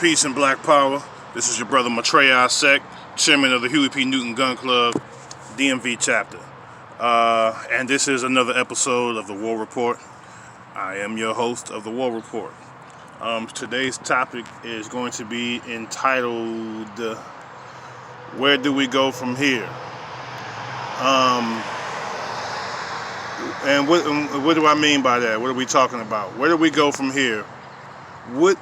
Peace and Black Power. This is your brother Maitreya Sek, chairman of the Huey P. Newton Gun Club, DMV chapter. And this is another episode of the War Report. I am your host of the War Report. Today's topic is going to be entitled, Where Do We Go From Here? And what do I mean by that? What are we talking about? Where do we go from here? What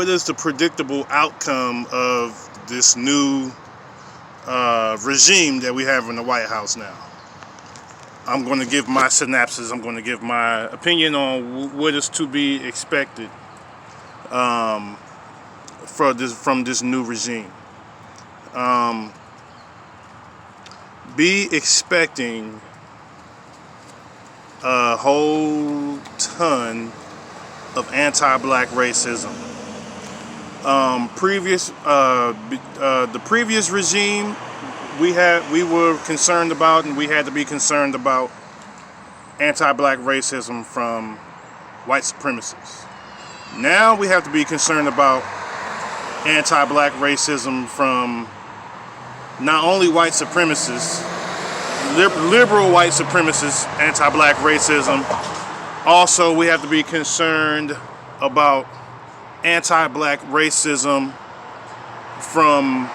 is the predictable outcome of this new regime that we have in the White House now? I'm going to give my synopsis. I'm going to give my opinion on what is to be expected from this new regime. Be expecting a whole ton of anti-black racism. The previous regime we were concerned about, and we had to be concerned about anti-black racism from white supremacists. Now we have to be concerned about anti-black racism from not only white supremacists, liberal white supremacists, anti-black racism. Also, we have to be concerned about anti-black racism from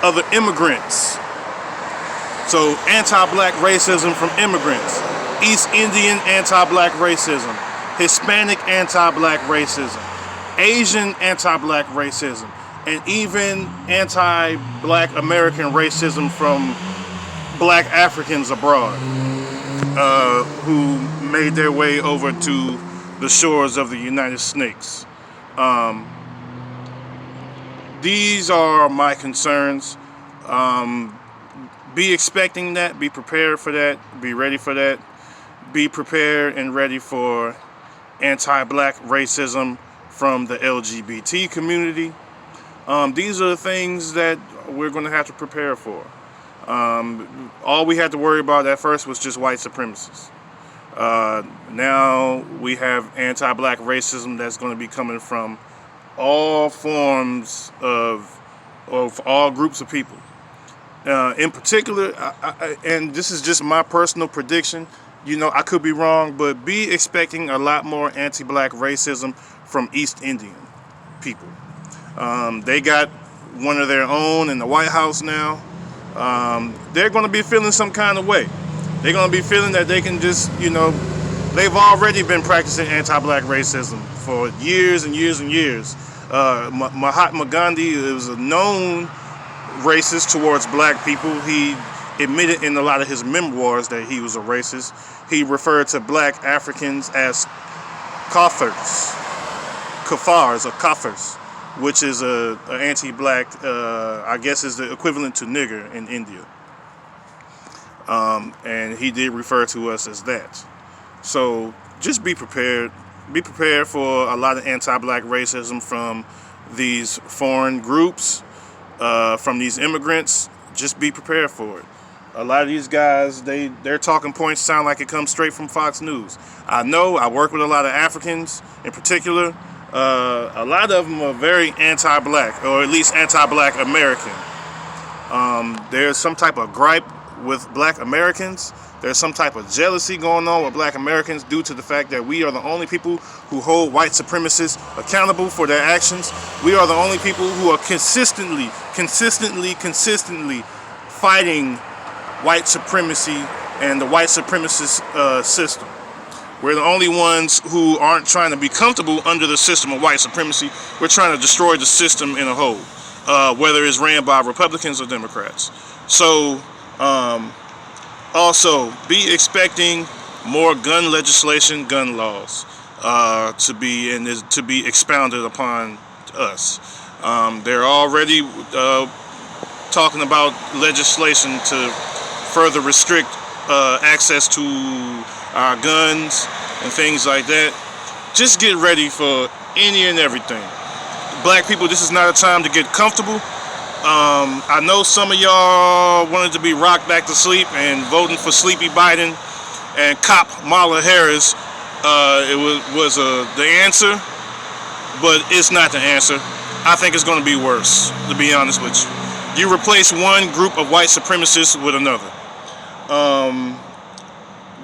other immigrants. So, anti-black racism from immigrants, East Indian anti-black racism, Hispanic anti-black racism, Asian anti-black racism, and even anti-black American racism from black Africans abroad who made their way over to the shores of the United Snakes. These are my concerns. Be expecting that, be prepared for that, be ready for that. Be prepared and ready for anti-black racism from the LGBT community. These are the things that we're going to have to prepare for. All we had to worry about at first was just white supremacists. Now we have anti-black racism that's going to be coming from all forms of all groups of people. In particular, and this is just my personal prediction, I could be wrong, but be expecting a lot more anti-black racism from East Indian people. They got one of their own in the White House now. They're going to be feeling some kind of way. They're going to be feeling that they can just, they've already been practicing anti-black racism for years and years and years. Mahatma Gandhi was a known racist towards black people. He admitted in a lot of his memoirs that he was a racist. He referred to black Africans as kafars or kafirs, which is a anti-black, I guess is the equivalent to nigger in India. And he did refer to us as that. So just be prepared. Be prepared for a lot of anti-black racism from these foreign groups, from these immigrants. Just be prepared for it. A lot of these guys, their talking points sound like it comes straight from Fox News. I know, I work with a lot of Africans in particular. A lot of them are very anti-black, or at least anti-black American. There's some type of gripe with black Americans. There's some type of jealousy going on with black Americans due to the fact that we are the only people who hold white supremacists accountable for their actions. We are the only people who are consistently fighting white supremacy and the white supremacist system. We're the only ones who aren't trying to be comfortable under the system of white supremacy. We're trying to destroy the system in a whole, whether it's ran by Republicans or Democrats. So, also, be expecting more gun legislation, gun laws, to be expounded upon us. They're already talking about legislation to further restrict access to our guns and things like that. Just get ready for any and everything. Black people, this is not a time to get comfortable. I know some of y'all wanted to be rocked back to sleep and voting for Sleepy Biden and cop Kamala Harris. It was the answer. but it's not the answer. I think it's going to be worse, to be honest with you. You replace one group of white supremacists with another.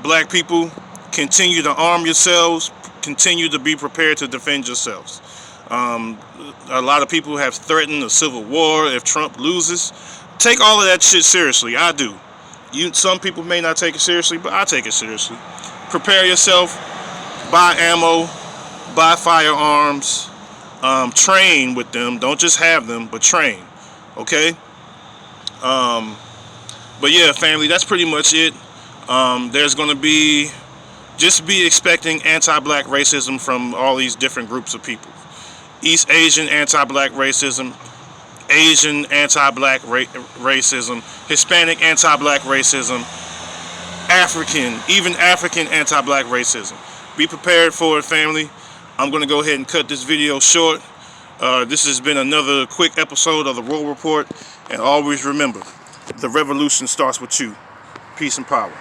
Black people, continue to arm yourselves, continue to be prepared to defend yourselves. A lot of people have threatened a civil war if Trump loses. Take all of that shit seriously. I do. Some people may not take it seriously, but I take it seriously. Prepare yourself. Buy ammo. Buy firearms. Train with them. Don't just have them, but train. Okay? But yeah, family, that's pretty much it. There's going to be... Just be expecting anti-black racism from all these different groups of people. East Asian anti-black racism, Asian anti-black racism, Hispanic anti-black racism, even African anti-black racism. Be prepared for it, family. I'm going to go ahead and cut this video short. This has been another quick episode of the Royal Report. And always remember, the revolution starts with you. Peace and power.